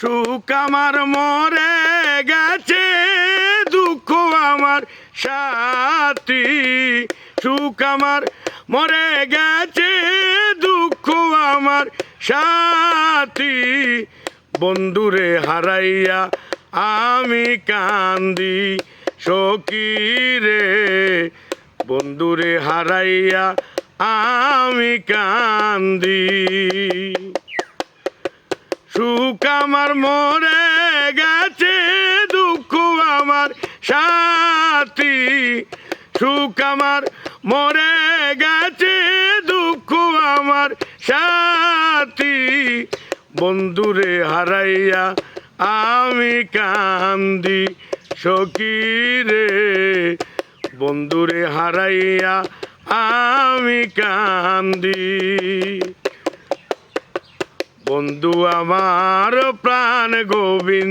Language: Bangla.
সুখ আমার মরে গেছে, দুঃখ আমার সাথী। সুখ আমার মরে গেছে, দুঃখ আমার সাথী। বন্ধুরে হারাইয়া আমি কান্দি সখী রে, বন্ধুরে হারাইয়া আমি কান্দি। সুখ আমার মরে গেছে, দুঃখ আমার সাথী। সুখ আমার মরে গেছে, দুঃখ আমার সাথী। বন্ধুরে হারাইয়া আমি কান্দি সখী রে, বন্ধুরে হারাইয়া আমি কান্দি। বন্ধু আমার প্রাণ গোবিন্দ।